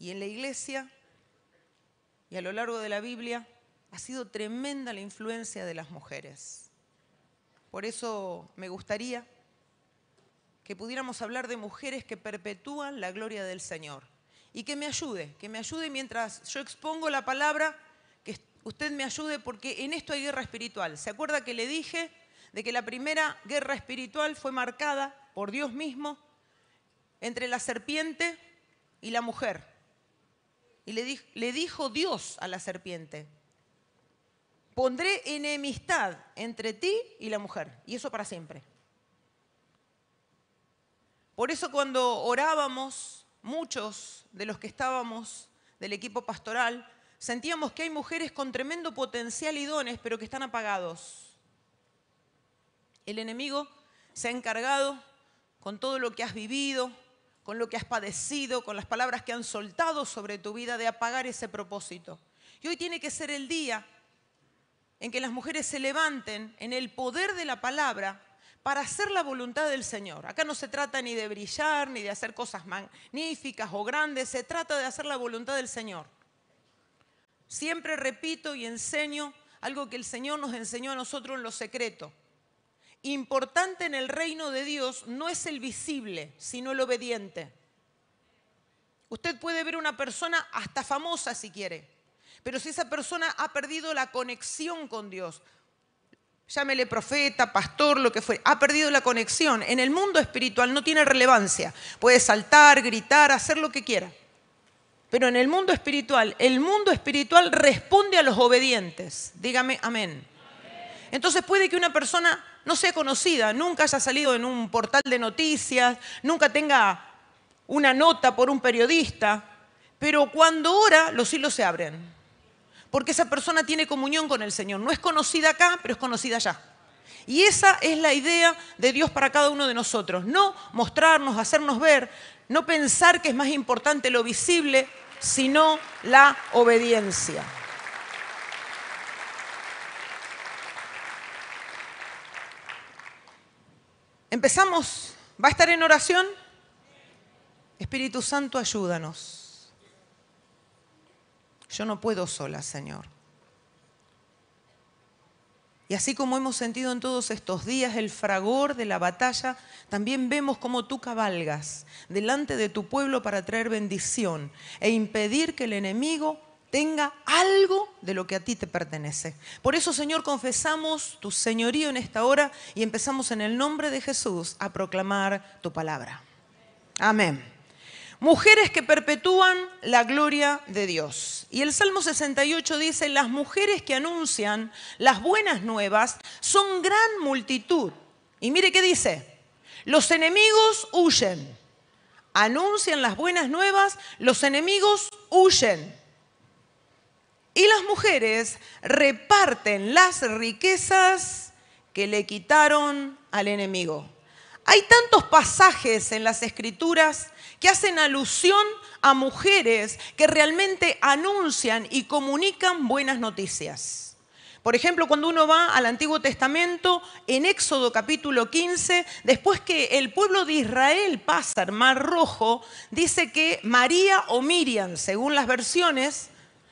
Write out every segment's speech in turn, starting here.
y en la iglesia y a lo largo de la Biblia ha sido tremenda la influencia de las mujeres. Por eso me gustaría que pudiéramos hablar de mujeres que perpetúan la gloria del Señor. Y que me ayude mientras yo expongo la palabra, que usted me ayude porque en esto hay guerra espiritual. ¿Se acuerda que le dije de que la primera guerra espiritual fue marcada por Dios mismo entre la serpiente y la mujer? Y le dijo Dios a la serpiente: pondré enemistad entre ti y la mujer, y eso para siempre. Por eso cuando orábamos, muchos de los que estábamos del equipo pastoral, sentíamos que hay mujeres con tremendo potencial y dones, pero que están apagados. El enemigo se ha encargado, con todo lo que has vivido, con lo que has padecido, con las palabras que han soltado sobre tu vida, de apagar ese propósito. Y hoy tiene que ser el día en que las mujeres se levanten en el poder de la palabra para hacer la voluntad del Señor. Acá no se trata ni de brillar, ni de hacer cosas magníficas o grandes, se trata de hacer la voluntad del Señor. Siempre repito y enseño algo que el Señor nos enseñó a nosotros en lo secreto. Importante en el reino de Dios no es el visible, sino el obediente. Usted puede ver una persona hasta famosa si quiere, pero si esa persona ha perdido la conexión con Dios, llámele profeta, pastor, lo que fuere, ha perdido la conexión. En el mundo espiritual no tiene relevancia. Puede saltar, gritar, hacer lo que quiera. Pero en el mundo espiritual responde a los obedientes. Dígame amén. Entonces puede que una persona no sea conocida, nunca haya salido en un portal de noticias, nunca tenga una nota por un periodista, pero cuando ora los cielos se abren. Porque esa persona tiene comunión con el Señor. No es conocida acá, pero es conocida allá. Y esa es la idea de Dios para cada uno de nosotros. No mostrarnos, hacernos ver, no pensar que es más importante lo visible, sino la obediencia. Empezamos. ¿Va a estar en oración? Espíritu Santo, ayúdanos. Yo no puedo sola, Señor. Y así como hemos sentido en todos estos días el fragor de la batalla, también vemos cómo tú cabalgas delante de tu pueblo para traer bendición e impedir que el enemigo tenga algo de lo que a ti te pertenece. Por eso, Señor, confesamos tu señorío en esta hora y empezamos en el nombre de Jesús a proclamar tu palabra. Amén. Mujeres que perpetúan la gloria de Dios. Y el Salmo 68 dice: las mujeres que anuncian las buenas nuevas son gran multitud. Y mire qué dice: los enemigos huyen. Anuncian las buenas nuevas, los enemigos huyen. Y las mujeres reparten las riquezas que le quitaron al enemigo. Hay tantos pasajes en las Escrituras que hacen alusión a mujeres que realmente anuncian y comunican buenas noticias. Por ejemplo, cuando uno va al Antiguo Testamento, en Éxodo capítulo 15, después que el pueblo de Israel pasa el Mar Rojo, dice que María o Miriam, según las versiones,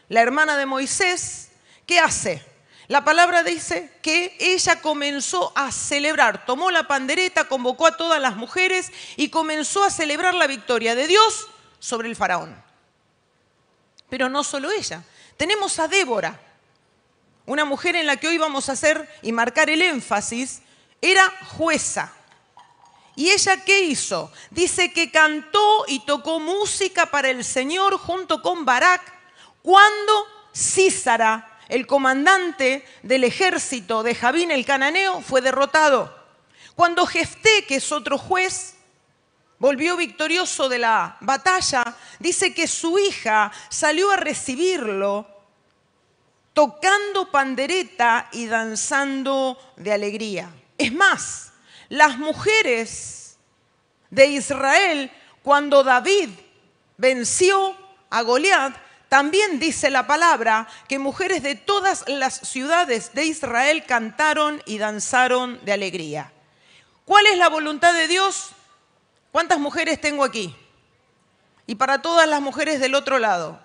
la hermana de Moisés, ¿qué hace? La palabra dice que ella comenzó a celebrar, tomó la pandereta, convocó a todas las mujeres y comenzó a celebrar la victoria de Dios sobre el faraón. Pero no solo ella, tenemos a Débora, una mujer en la que hoy vamos a hacer y marcar el énfasis, era jueza. ¿Y ella qué hizo? Dice que cantó y tocó música para el Señor junto con Barak cuando Sísara, el comandante del ejército de Jabín el cananeo, fue derrotado. Cuando Jefté, que es otro juez, volvió victorioso de la batalla, dice que su hija salió a recibirlo tocando pandereta y danzando de alegría. Es más, las mujeres de Israel, cuando David venció a Goliat, también dice la palabra que mujeres de todas las ciudades de Israel cantaron y danzaron de alegría. ¿Cuál es la voluntad de Dios? ¿Cuántas mujeres tengo aquí? y para todas las mujeres del otro lado.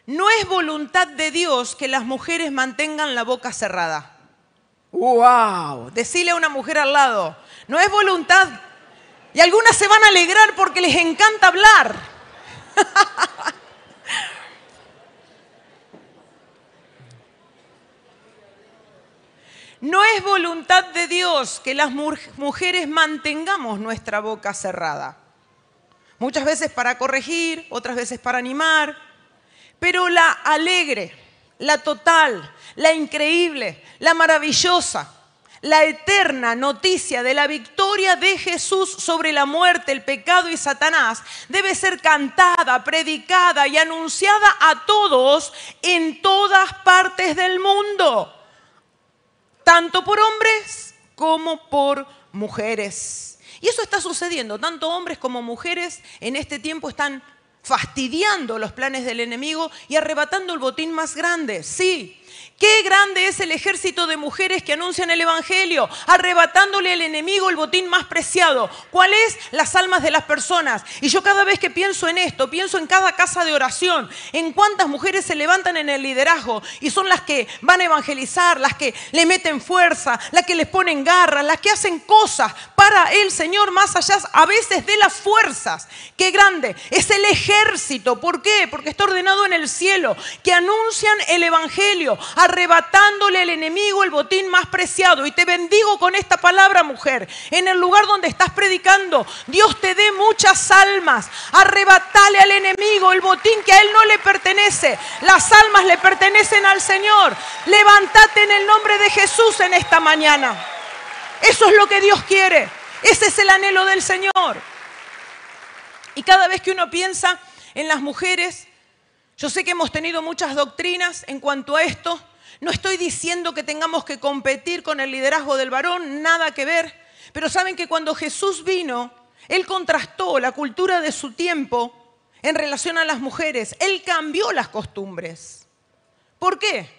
No es voluntad de Dios que las mujeres mantengan la boca cerrada. ¡Wow! Decile a una mujer al lado, no es voluntad. Y algunas se van a alegrar porque les encanta hablar. No es voluntad de Dios que las mujeres mantengamos nuestra boca cerrada. Muchas veces para corregir, otras veces para animar. Pero la alegre, la total, la increíble, la maravillosa, la eterna noticia de la victoria de Jesús sobre la muerte, el pecado y Satanás debe ser cantada, predicada y anunciada a todos en todas partes del mundo, tanto por hombres como por mujeres. Y eso está sucediendo, tanto hombres como mujeres en este tiempo están fastidiando los planes del enemigo y arrebatando el botín más grande. Sí, qué grande es el ejército de mujeres que anuncian el evangelio, arrebatándole al enemigo el botín más preciado. ¿Cuál es? Las almas de las personas. Y yo cada vez que pienso en esto, pienso en cada casa de oración, en cuántas mujeres se levantan en el liderazgo y son las que van a evangelizar, las que le meten fuerza, las que les ponen garras, las que hacen cosas para el Señor más allá a veces de las fuerzas. Qué grande es el ejército. ¿Por qué? Porque está ordenado en el cielo, que anuncian el evangelio, arrebatándole al enemigo el botín más preciado. Y te bendigo con esta palabra, mujer. En el lugar donde estás predicando, Dios te dé muchas almas. Arrebatale al enemigo el botín que a él no le pertenece. Las almas le pertenecen al Señor. Levántate en el nombre de Jesús en esta mañana. Eso es lo que Dios quiere. Ese es el anhelo del Señor. Y cada vez que uno piensa en las mujeres, yo sé que hemos tenido muchas doctrinas en cuanto a esto. No estoy diciendo que tengamos que competir con el liderazgo del varón, nada que ver. Pero saben que cuando Jesús vino, Él contrastó la cultura de su tiempo en relación a las mujeres. Él cambió las costumbres. ¿Por qué?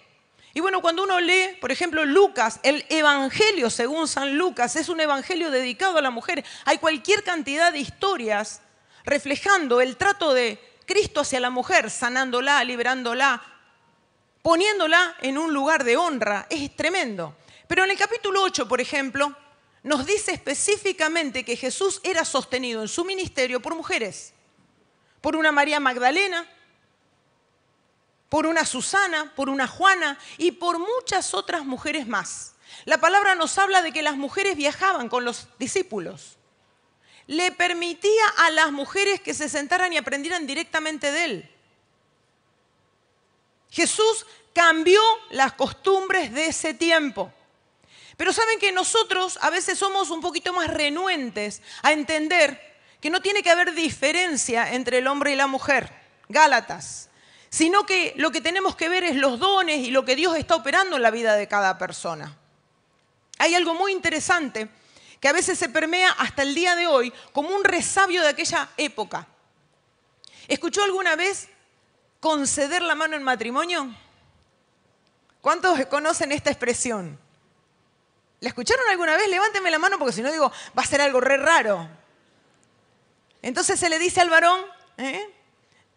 Y bueno, cuando uno lee, por ejemplo, Lucas, el Evangelio según San Lucas, es un evangelio dedicado a la mujer. Hay cualquier cantidad de historias reflejando el trato de Cristo hacia la mujer, sanándola, liberándola, poniéndola en un lugar de honra. Es tremendo. Pero en el capítulo 8, por ejemplo, nos dice específicamente que Jesús era sostenido en su ministerio por mujeres. Por una María Magdalena, por una Susana, por una Juana y por muchas otras mujeres más. La palabra nos habla de que las mujeres viajaban con los discípulos. Le permitía a las mujeres que se sentaran y aprendieran directamente de él. Jesús cambió las costumbres de ese tiempo. Pero saben que nosotros a veces somos un poquito más renuentes a entender que no tiene que haber diferencia entre el hombre y la mujer, Gálatas, sino que lo que tenemos que ver es los dones y lo que Dios está operando en la vida de cada persona. Hay algo muy interesante que a veces se permea hasta el día de hoy como un resabio de aquella época. ¿Escuchó alguna vez conceder la mano en matrimonio? ¿Cuántos conocen esta expresión? ¿La escucharon alguna vez? Levánteme la mano porque si no digo, va a ser algo re raro. Entonces se le dice al varón,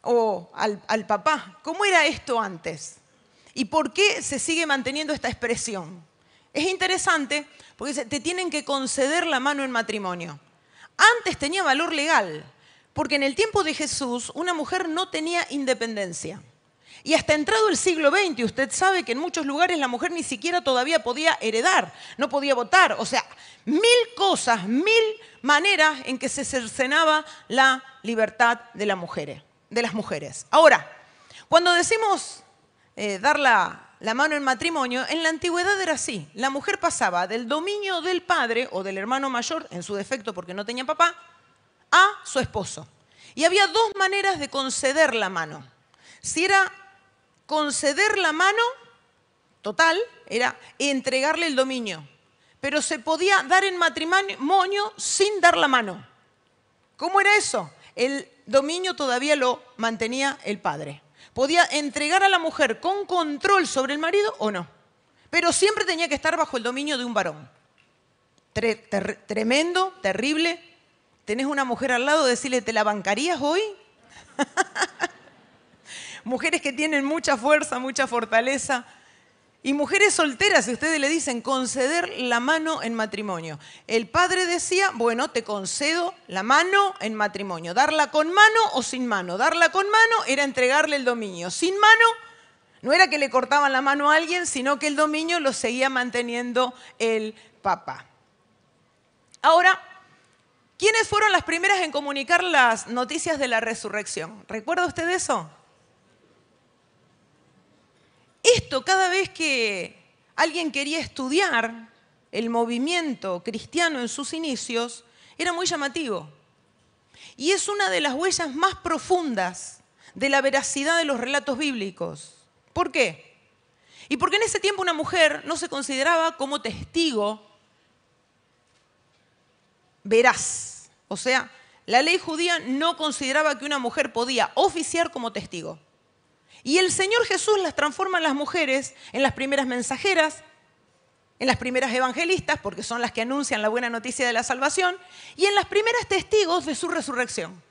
o al papá, ¿cómo era esto antes? ¿Y por qué se sigue manteniendo esta expresión? Es interesante porque dice, te tienen que conceder la mano en matrimonio. Antes tenía valor legal, porque en el tiempo de Jesús una mujer no tenía independencia. Y hasta entrado el siglo XX, usted sabe que en muchos lugares la mujer ni siquiera todavía podía heredar, no podía votar. O sea, 1000 cosas, 1000 maneras en que se cercenaba la libertad de las mujeres. Ahora, cuando decimos dar la mano en matrimonio, en la antigüedad era así. La mujer pasaba del dominio del padre o del hermano mayor, en su defecto porque no tenía papá, a su esposo. Y había dos maneras de conceder la mano. Si era conceder la mano, total, era entregarle el dominio. Pero se podía dar en matrimonio sin dar la mano. ¿Cómo era eso? El dominio todavía lo mantenía el padre. Podía entregar a la mujer con control sobre el marido o no. Pero siempre tenía que estar bajo el dominio de un varón. Tremendo, terrible. ¿Tenés una mujer al lado? Decirle, ¿te la bancarías hoy? Mujeres que tienen mucha fuerza, mucha fortaleza. Y mujeres solteras, si ustedes le dicen conceder la mano en matrimonio. El padre decía, bueno, te concedo la mano en matrimonio. Darla con mano o sin mano. Darla con mano era entregarle el dominio. Sin mano no era que le cortaban la mano a alguien, sino que el dominio lo seguía manteniendo el papá. Ahora, ¿quiénes fueron las primeras en comunicar las noticias de la resurrección? ¿Recuerda usted eso? Esto, cada vez que alguien quería estudiar el movimiento cristiano en sus inicios, era muy llamativo. Y es una de las huellas más profundas de la veracidad de los relatos bíblicos. ¿Por qué? Y porque en ese tiempo una mujer no se consideraba como testigo veraz. O sea, la ley judía no consideraba que una mujer podía oficiar como testigo. Y el Señor Jesús las transforma a las mujeres en las primeras mensajeras, en las primeras evangelistas, porque son las que anuncian la buena noticia de la salvación, y en las primeras testigos de su resurrección.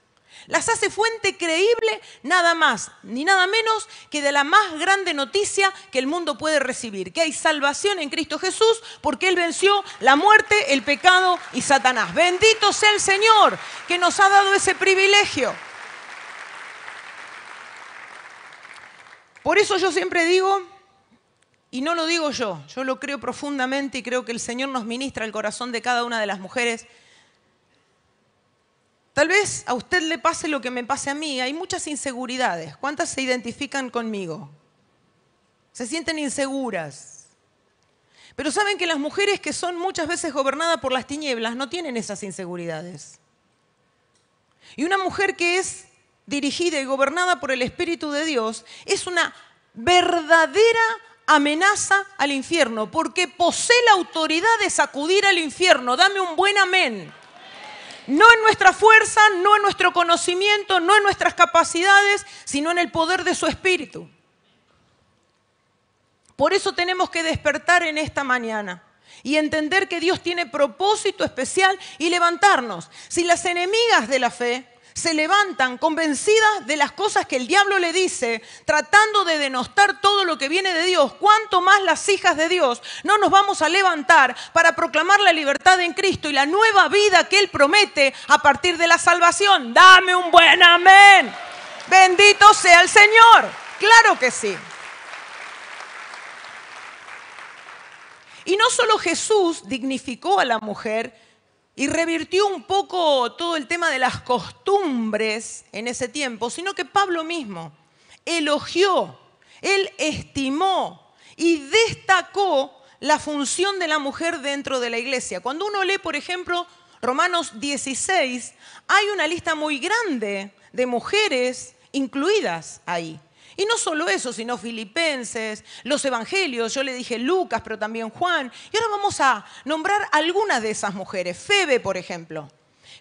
Las hace fuente creíble nada más ni nada menos que de la más grande noticia que el mundo puede recibir, que hay salvación en Cristo Jesús porque Él venció la muerte, el pecado y Satanás. Bendito sea el Señor que nos ha dado ese privilegio. Por eso yo siempre digo, y no lo digo yo lo creo profundamente y creo que el Señor nos ministra el corazón de cada una de las mujeres. Tal vez a usted le pase lo que me pase a mí, hay muchas inseguridades. ¿Cuántas se identifican conmigo? Se sienten inseguras. Pero saben que las mujeres que son muchas veces gobernadas por las tinieblas no tienen esas inseguridades. Y una mujer que es dirigida y gobernada por el Espíritu de Dios es una verdadera amenaza al infierno, porque posee la autoridad de sacudir al infierno. Dame un buen amén. No en nuestra fuerza, no en nuestro conocimiento, no en nuestras capacidades, sino en el poder de su Espíritu. Por eso tenemos que despertar en esta mañana y entender que Dios tiene propósito especial y levantarnos. Si las enemigas de la fe se levantan convencidas de las cosas que el diablo le dice, tratando de denostar todo lo que viene de Dios, cuánto más las hijas de Dios no nos vamos a levantar para proclamar la libertad en Cristo y la nueva vida que Él promete a partir de la salvación. Dame un buen amén. Bendito sea el Señor. Claro que sí. Y no solo Jesús dignificó a la mujer y revirtió un poco todo el tema de las costumbres en ese tiempo, sino que Pablo mismo elogió, él estimó y destacó la función de la mujer dentro de la iglesia. Cuando uno lee, por ejemplo, Romanos 16, hay una lista muy grande de mujeres incluidas ahí. Y no solo eso, sino Filipenses, los evangelios, yo le dije Lucas, pero también Juan. Y ahora vamos a nombrar algunas de esas mujeres. Febe, por ejemplo.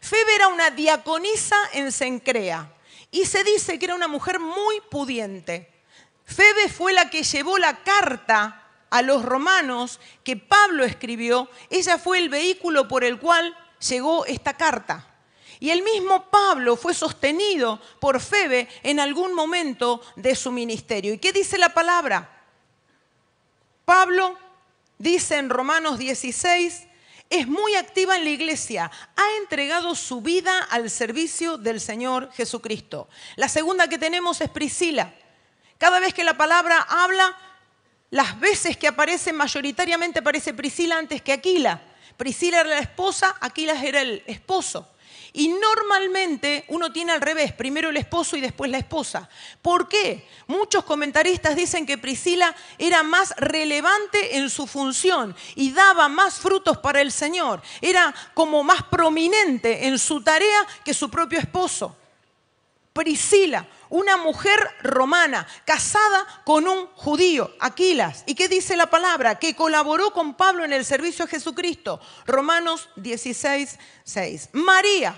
Febe era una diaconisa en Cencrea y se dice que era una mujer muy pudiente. Febe fue la que llevó la carta a los romanos que Pablo escribió. Ella fue el vehículo por el cual llegó esta carta. Y el mismo Pablo fue sostenido por Febe en algún momento de su ministerio. ¿Y qué dice la palabra? Pablo dice en Romanos 16, es muy activa en la iglesia, ha entregado su vida al servicio del Señor Jesucristo. La segunda que tenemos es Priscila. Cada vez que la palabra habla, las veces que aparece, mayoritariamente aparece Priscila antes que Aquila. Priscila era la esposa, Aquila era el esposo. Y normalmente uno tiene al revés, primero el esposo y después la esposa. ¿Por qué? Muchos comentaristas dicen que Priscila era más relevante en su función y daba más frutos para el Señor. Era como más prominente en su tarea que su propio esposo. Priscila, una mujer romana, casada con un judío, Aquilas. ¿Y qué dice la palabra? Que colaboró con Pablo en el servicio a Jesucristo. Romanos 16, 6. María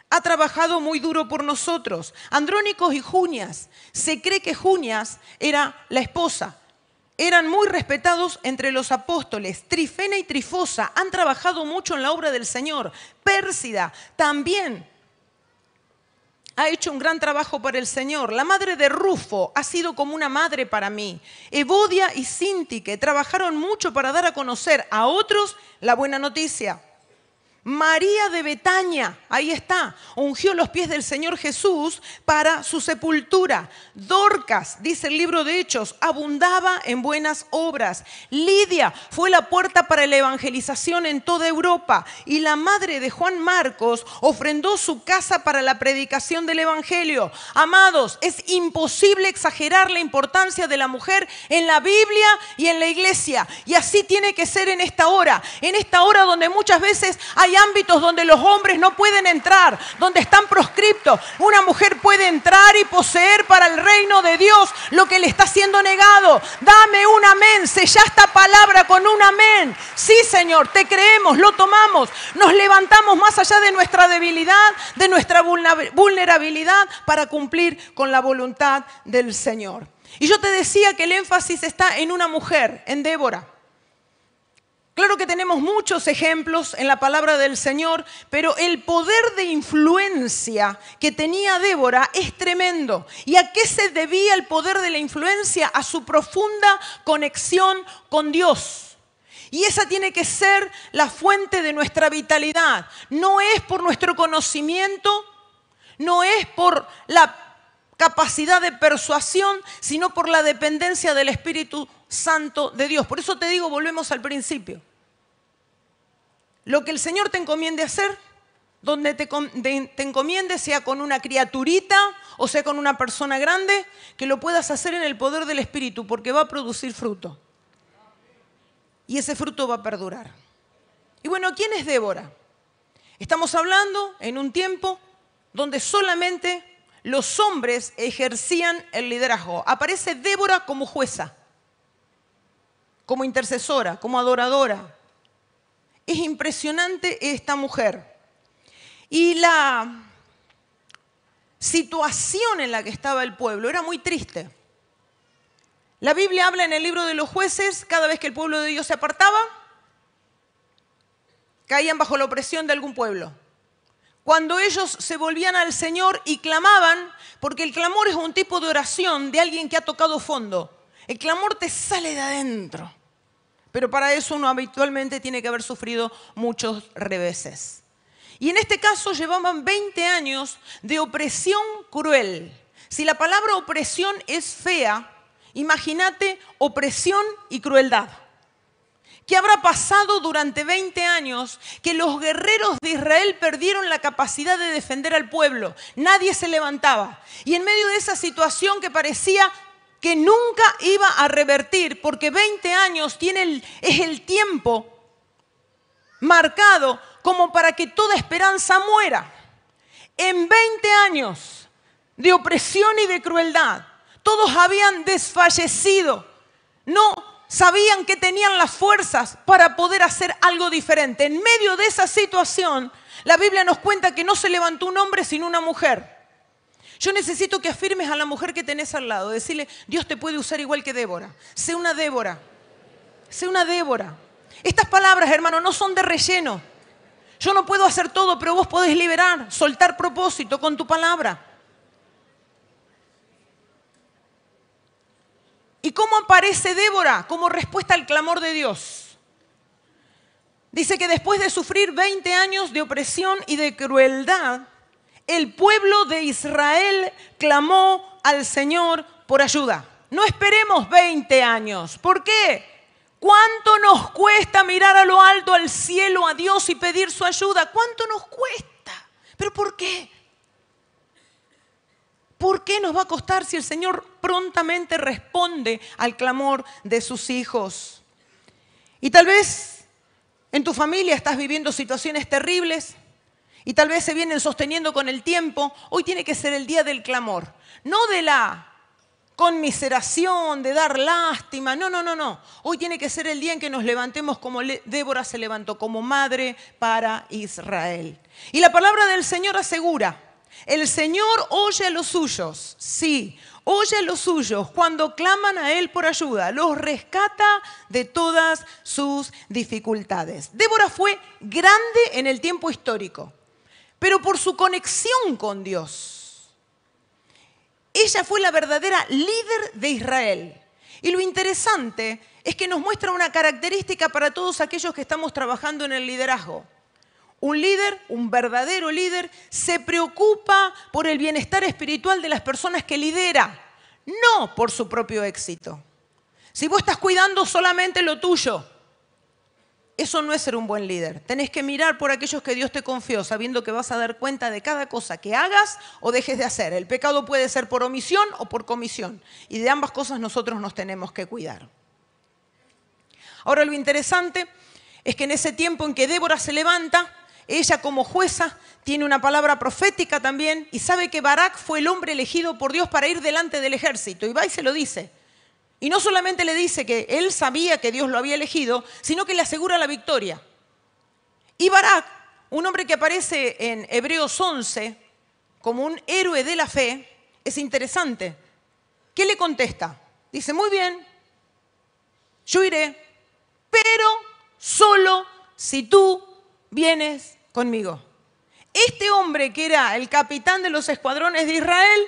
ha trabajado muy duro por nosotros. Andrónicos y Junias. Se cree que Junias era la esposa. Eran muy respetados entre los apóstoles. Trifena y Trifosa han trabajado mucho en la obra del Señor. Pérsida también ha hecho un gran trabajo para el Señor. La madre de Rufo ha sido como una madre para mí. Evodia y Síntique trabajaron mucho para dar a conocer a otros la buena noticia. María de Betania, ahí está, ungió los pies del Señor Jesús para su sepultura. Dorcas, dice el libro de Hechos, abundaba en buenas obras. Lidia fue la puerta para la evangelización en toda Europa. Y la madre de Juan Marcos ofrendó su casa para la predicación del evangelio. Amados, es imposible exagerar la importancia de la mujer en la Biblia y en la iglesia. Y así tiene que ser en esta hora donde muchas veces hay ámbitos donde los hombres no pueden entrar, donde están proscriptos. Una mujer puede entrar y poseer para el reino de Dios lo que le está siendo negado. Dame un amén, sella esta palabra con un amén. Sí, Señor, te creemos, lo tomamos, nos levantamos más allá de nuestra debilidad, de nuestra vulnerabilidad para cumplir con la voluntad del Señor. Y yo te decía que el énfasis está en una mujer, en Débora. Claro que tenemos muchos ejemplos en la palabra del Señor, pero el poder de influencia que tenía Débora es tremendo. ¿Y a qué se debía el poder de la influencia? A su profunda conexión con Dios. Y esa tiene que ser la fuente de nuestra vitalidad. No es por nuestro conocimiento, no es por la capacidad de persuasión, sino por la dependencia del Espíritu Santo de Dios. Por eso te digo, volvemos al principio. Lo que el Señor te encomiende hacer, donde te encomiende, sea con una criaturita o sea con una persona grande, que lo puedas hacer en el poder del Espíritu, porque va a producir fruto. Y ese fruto va a perdurar. Y bueno, ¿quién es Débora? Estamos hablando en un tiempo donde solamente los hombres ejercían el liderazgo. Aparece Débora como jueza, como intercesora, como adoradora. Es impresionante esta mujer. Y la situación en la que estaba el pueblo era muy triste. La Biblia habla en el libro de los jueces, cada vez que el pueblo de Dios se apartaba, caían bajo la opresión de algún pueblo. Cuando ellos se volvían al Señor y clamaban, porque el clamor es un tipo de oración de alguien que ha tocado fondo. El clamor te sale de adentro. Pero para eso uno habitualmente tiene que haber sufrido muchos reveses. Y en este caso llevaban 20 años de opresión cruel. Si la palabra opresión es fea, imagínate opresión y crueldad. ¿Qué habrá pasado durante 20 años? Que los guerreros de Israel perdieron la capacidad de defender al pueblo. Nadie se levantaba. Y en medio de esa situación que parecía que nunca iba a revertir, porque 20 años es el tiempo marcado como para que toda esperanza muera. En 20 años de opresión y de crueldad, todos habían desfallecido. No sabían que tenían las fuerzas para poder hacer algo diferente. En medio de esa situación, la Biblia nos cuenta que no se levantó un hombre sino una mujer. Yo necesito que afirmes a la mujer que tenés al lado, decirle, Dios te puede usar igual que Débora. Sé una Débora. Sé una Débora. Estas palabras, hermano, no son de relleno. Yo no puedo hacer todo, pero vos podés liberar, soltar propósito con tu palabra. ¿Y cómo aparece Débora como respuesta al clamor de Dios? Dice que después de sufrir 20 años de opresión y de crueldad, el pueblo de Israel clamó al Señor por ayuda. No esperemos 20 años. ¿Por qué? ¿Cuánto nos cuesta mirar a lo alto, al cielo, a Dios y pedir su ayuda? ¿Cuánto nos cuesta? ¿Pero por qué? ¿Por qué nos va a costar si el Señor prontamente responde al clamor de sus hijos? Y tal vez en tu familia estás viviendo situaciones terribles y tal vez se vienen sosteniendo con el tiempo. Hoy tiene que ser el día del clamor, no de la conmiseración, de dar lástima. No. Hoy tiene que ser el día en que nos levantemos como Débora se levantó, como madre para Israel. Y la palabra del Señor asegura, el Señor oye a los suyos, sí, oye a los suyos cuando claman a Él por ayuda, los rescata de todas sus dificultades. Débora fue grande en el tiempo histórico, pero por su conexión con Dios. Ella fue la verdadera líder de Israel. Y lo interesante es que nos muestra una característica para todos aquellos que estamos trabajando en el liderazgo. Un líder, un verdadero líder, se preocupa por el bienestar espiritual de las personas que lidera, no por su propio éxito. Si vos estás cuidando solamente lo tuyo, eso no es ser un buen líder. Tenés que mirar por aquellos que Dios te confió, sabiendo que vas a dar cuenta de cada cosa que hagas o dejes de hacer. El pecado puede ser por omisión o por comisión. Y de ambas cosas nosotros nos tenemos que cuidar. Ahora, lo interesante es que en ese tiempo en que Débora se levanta, ella como jueza tiene una palabra profética también y sabe que Barak fue el hombre elegido por Dios para ir delante del ejército. Y va y se lo dice. Y no solamente le dice que él sabía que Dios lo había elegido, sino que le asegura la victoria. Y Barak, un hombre que aparece en Hebreos 11 como un héroe de la fe, es interesante. ¿Qué le contesta? Dice, muy bien, yo iré, pero solo si tú vienes conmigo. Este hombre que era el capitán de los escuadrones de Israel,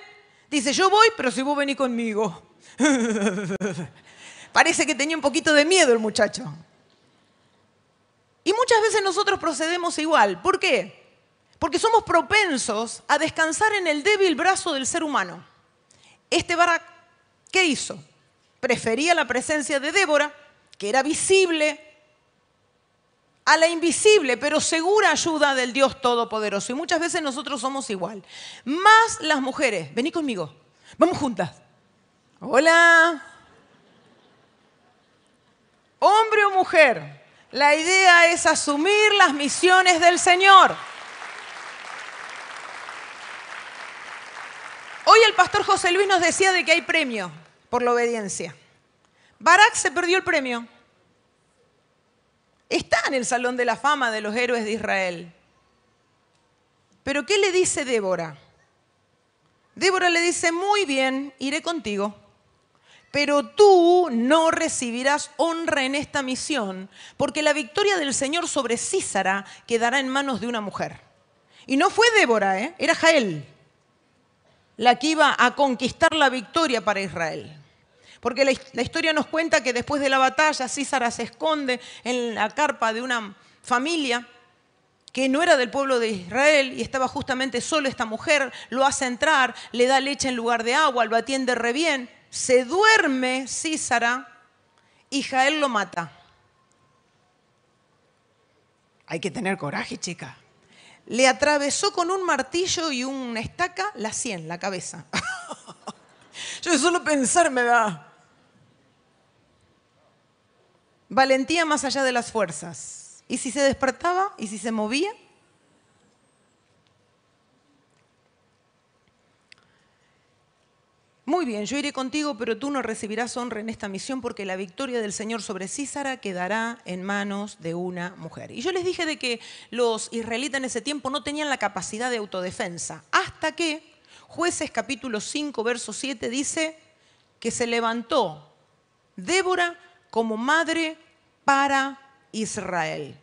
dice, yo voy, pero si vos venís conmigo. Parece que tenía un poquito de miedo el muchacho. Y muchas veces nosotros procedemos igual. ¿Por qué? Porque somos propensos a descansar en el débil brazo del ser humano. Este Barak, ¿qué hizo? Prefería la presencia de Débora, que era visible, a la invisible, pero segura ayuda del Dios Todopoderoso. Y muchas veces nosotros somos igual. Más las mujeres. Vení conmigo. Vamos juntas. Hola. Hombre o mujer, la idea es asumir las misiones del Señor. Hoy el pastor José Luis nos decía de que hay premio por la obediencia. Barak se perdió el premio. Está en el Salón de la Fama de los héroes de Israel. Pero ¿qué le dice Débora? Débora le dice, muy bien, iré contigo. Pero tú no recibirás honra en esta misión, porque la victoria del Señor sobre Sísara quedará en manos de una mujer. Y no fue Débora, era Jael, la que iba a conquistar la victoria para Israel. Porque la historia nos cuenta que después de la batalla, Sísara se esconde en la carpa de una familia que no era del pueblo de Israel y estaba justamente solo esta mujer, lo hace entrar, le da leche en lugar de agua, lo atiende re bien. Se duerme Sísara y Jael lo mata. Hay que tener coraje, chica. Le atravesó con un martillo y una estaca la sien, la cabeza. Yo de solo pensar me da. Valentía más allá de las fuerzas. ¿Y si se despertaba? ¿Y si se movía? Muy bien, yo iré contigo, pero tú no recibirás honra en esta misión porque la victoria del Señor sobre Sísara quedará en manos de una mujer. Y yo les dije de que los israelitas en ese tiempo no tenían la capacidad de autodefensa, hasta que Jueces capítulo 5, verso 7 dice que se levantó Débora como madre para Israel.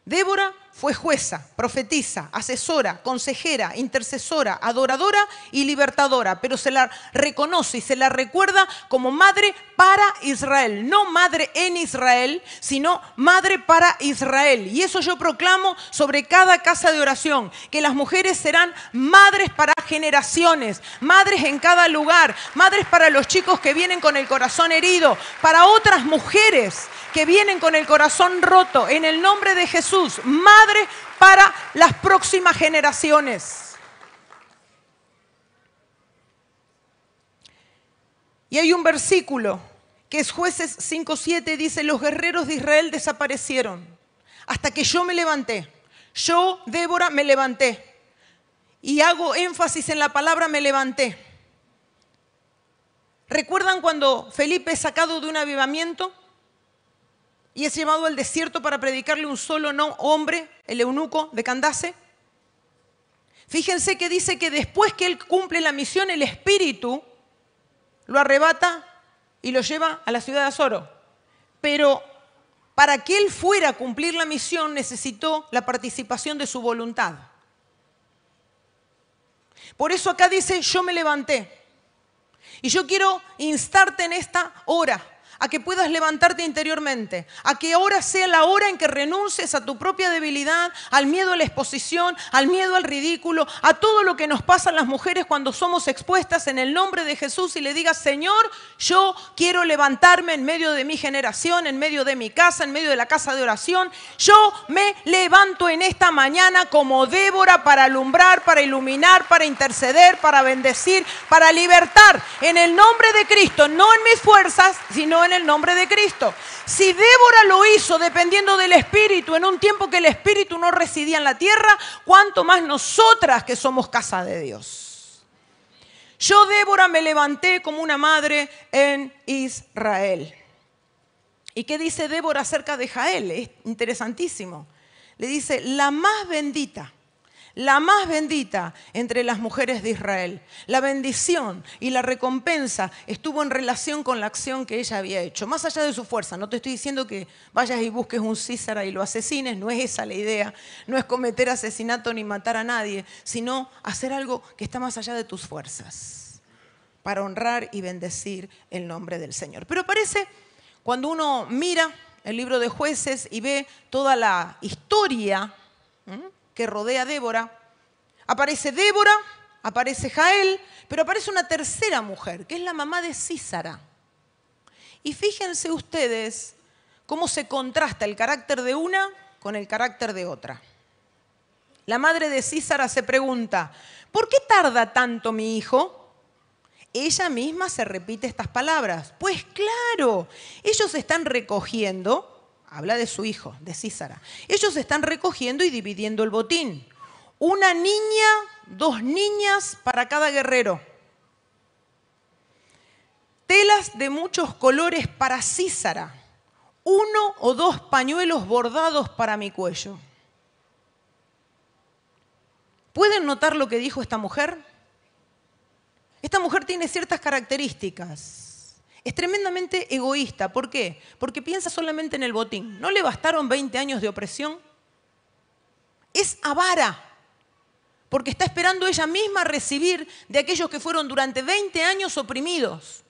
Débora fue jueza, profetisa, asesora, consejera, intercesora, adoradora y libertadora, pero se la reconoce y se la recuerda como madre para Israel. No madre en Israel, sino madre para Israel. Y eso yo proclamo sobre cada casa de oración, que las mujeres serán madres para generaciones, madres en cada lugar, madres para los chicos que vienen con el corazón herido, para otras mujeres que vienen con el corazón roto, en el nombre de Jesús, madre para las próximas generaciones. Y hay un versículo que es Jueces 5:7, dice, los guerreros de Israel desaparecieron hasta que yo me levanté. Yo, Débora, me levanté. Y hago énfasis en la palabra me levanté. ¿Recuerdan cuando Felipe es sacado de un avivamiento y es llevado al desierto para predicarle un solo hombre, el eunuco de Candace? Fíjense que dice que después que él cumple la misión, el Espíritu lo arrebata y lo lleva a la ciudad de Azoro. Pero para que él fuera a cumplir la misión necesitó la participación de su voluntad. Por eso acá dice, yo me levanté. Y yo quiero instarte en esta hora a que puedas levantarte interiormente, a que ahora sea la hora en que renuncies a tu propia debilidad, al miedo a la exposición, al miedo al ridículo, a todo lo que nos pasa a las mujeres cuando somos expuestas en el nombre de Jesús y le digas, Señor, yo quiero levantarme en medio de mi generación, en medio de mi casa, en medio de la casa de oración. Yo me levanto en esta mañana como Débora para alumbrar, para iluminar, para interceder, para bendecir, para libertar en el nombre de Cristo, no en mis fuerzas, sino en el nombre de Cristo. Si Débora lo hizo dependiendo del Espíritu en un tiempo que el Espíritu no residía en la tierra, ¿cuánto más nosotras que somos casa de Dios? Yo, Débora, me levanté como una madre en Israel. ¿Y qué dice Débora acerca de Jael? Es interesantísimo. Le dice, la más bendita entre las mujeres de Israel. La bendición y la recompensa estuvo en relación con la acción que ella había hecho. Más allá de su fuerza, no te estoy diciendo que vayas y busques un Sísara y lo asesines, no es esa la idea. No es cometer asesinato ni matar a nadie, sino hacer algo que está más allá de tus fuerzas para honrar y bendecir el nombre del Señor. Pero parece, cuando uno mira el libro de Jueces y ve toda la historia que rodea a Débora, aparece Débora, aparece Jael, pero aparece una tercera mujer, que es la mamá de Sísara. Y fíjense ustedes cómo se contrasta el carácter de una con el carácter de otra. La madre de Sísara se pregunta, ¿por qué tarda tanto mi hijo? Ella misma se repite estas palabras. Pues claro, ellos están recogiendo. Habla de su hijo, de Sísara. Ellos están recogiendo y dividiendo el botín. Una niña, 2 niñas para cada guerrero. Telas de muchos colores para Sísara. 1 o 2 pañuelos bordados para mi cuello. ¿Pueden notar lo que dijo esta mujer? Esta mujer tiene ciertas características. Es tremendamente egoísta. ¿Por qué? Porque piensa solamente en el botín. ¿No le bastaron 20 años de opresión? Es avara, porque está esperando ella misma recibir de aquellos que fueron durante 20 años oprimidos.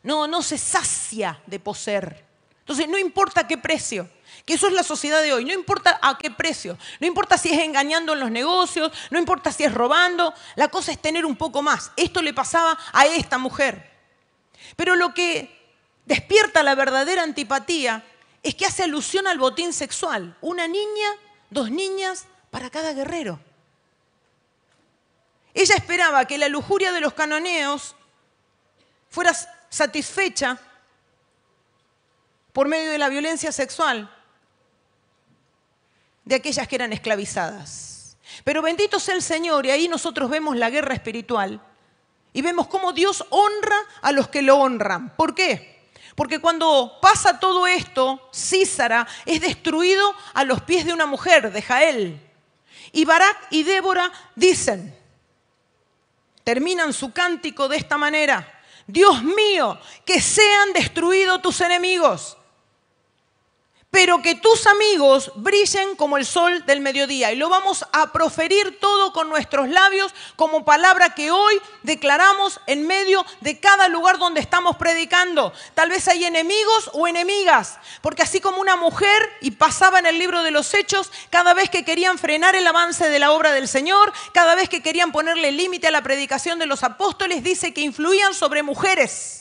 No se sacia de poseer. Entonces, no importa qué precio, que eso es la sociedad de hoy, no importa a qué precio, no importa si es engañando en los negocios, no importa si es robando, la cosa es tener un poco más. Esto le pasaba a esta mujer. Pero lo que despierta la verdadera antipatía es que hace alusión al botín sexual. 1 niña, 2 niñas para cada guerrero. Ella esperaba que la lujuria de los cananeos fuera satisfecha por medio de la violencia sexual de aquellas que eran esclavizadas. Pero bendito sea el Señor, y ahí nosotros vemos la guerra espiritual. Y vemos cómo Dios honra a los que lo honran. ¿Por qué? Porque cuando pasa todo esto, Sísara es destruido a los pies de una mujer, de Jael. Y Barak y Débora dicen, terminan su cántico de esta manera, Dios mío, que sean destruidos tus enemigos, pero que tus amigos brillen como el sol del mediodía. Y lo vamos a proferir todo con nuestros labios como palabra que hoy declaramos en medio de cada lugar donde estamos predicando. Tal vez hay enemigos o enemigas, porque así como una mujer, y pasaba en el libro de los Hechos, cada vez que querían frenar el avance de la obra del Señor, cada vez que querían ponerle límite a la predicación de los apóstoles, dice que influían sobre mujeres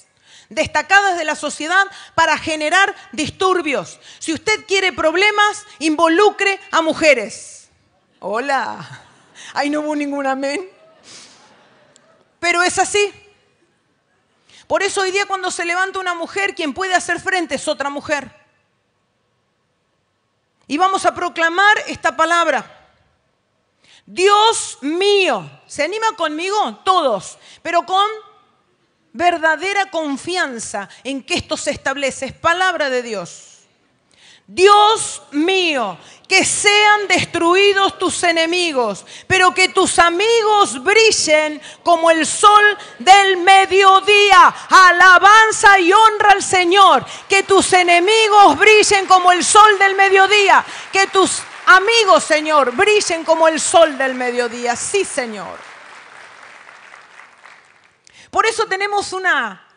destacadas de la sociedad para generar disturbios. Si usted quiere problemas, involucre a mujeres. Hola. Ahí no hubo ningún amén. Pero es así. Por eso hoy día cuando se levanta una mujer, quien puede hacer frente es otra mujer. Y vamos a proclamar esta palabra. Dios mío. ¿Se anima conmigo? Todos. Pero con verdadera confianza en que esto se establece. Es palabra de Dios. Dios mío, que sean destruidos tus enemigos, pero que tus amigos brillen como el sol del mediodía. Alabanza y honra al Señor. Que tus enemigos brillen como el sol del mediodía. Que tus amigos, Señor, brillen como el sol del mediodía. Sí, Señor. Por eso tenemos una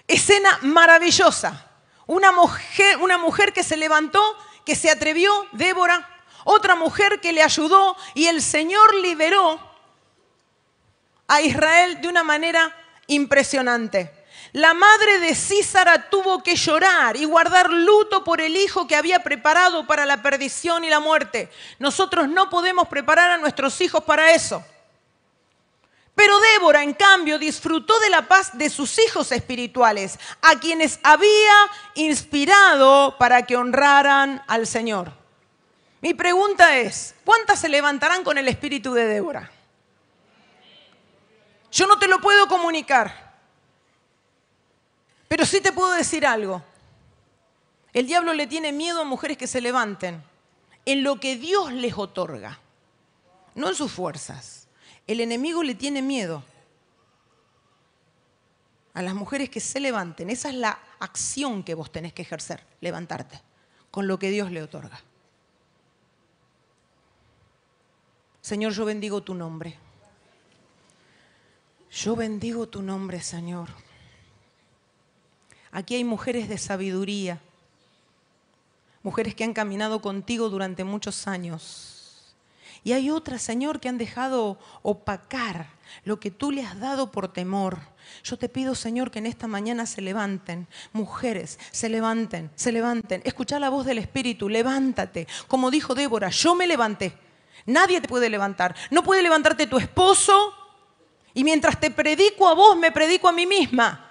escena maravillosa. Una mujer que se levantó, que se atrevió, Débora. Otra mujer que le ayudó y el Señor liberó a Israel de una manera impresionante. La madre de Sísara tuvo que llorar y guardar luto por el hijo que había preparado para la perdición y la muerte. Nosotros no podemos preparar a nuestros hijos para eso. Pero Débora, en cambio, disfrutó de la paz de sus hijos espirituales, a quienes había inspirado para que honraran al Señor. Mi pregunta es, ¿cuántas se levantarán con el espíritu de Débora? Yo no te lo puedo comunicar, pero sí te puedo decir algo. El diablo le tiene miedo a mujeres que se levanten en lo que Dios les otorga, no en sus fuerzas. El enemigo le tiene miedo a las mujeres que se levanten. Esa es la acción que vos tenés que ejercer, levantarte, con lo que Dios le otorga. Señor, yo bendigo tu nombre. Yo bendigo tu nombre, Señor. Aquí hay mujeres de sabiduría, mujeres que han caminado contigo durante muchos años. Y hay otras, Señor, que han dejado opacar lo que tú le has dado por temor. Yo te pido, Señor, que en esta mañana se levanten. Mujeres, se levanten, se levanten. Escuchá la voz del Espíritu, levántate. Como dijo Débora, yo me levanté. Nadie te puede levantar. No puede levantarte tu esposo. Y mientras te predico a vos, me predico a mí misma.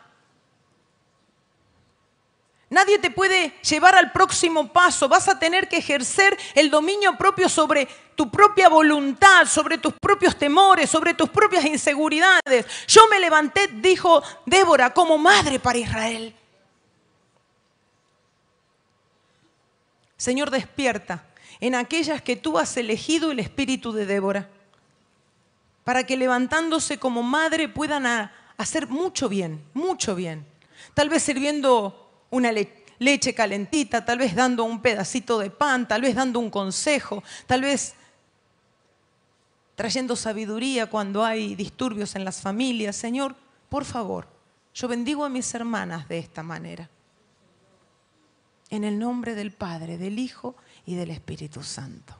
Nadie te puede llevar al próximo paso. Vas a tener que ejercer el dominio propio sobre tu propia voluntad, sobre tus propios temores, sobre tus propias inseguridades. Yo me levanté, dijo Débora, como madre para Israel. Señor, despierta en aquellas que tú has elegido el espíritu de Débora, para que levantándose como madre puedan hacer mucho bien, mucho bien. Tal vez sirviendo una leche calentita, tal vez dando un pedacito de pan, tal vez dando un consejo, tal vez trayendo sabiduría cuando hay disturbios en las familias. Señor, por favor, yo bendigo a mis hermanas de esta manera. En el nombre del Padre, del Hijo y del Espíritu Santo.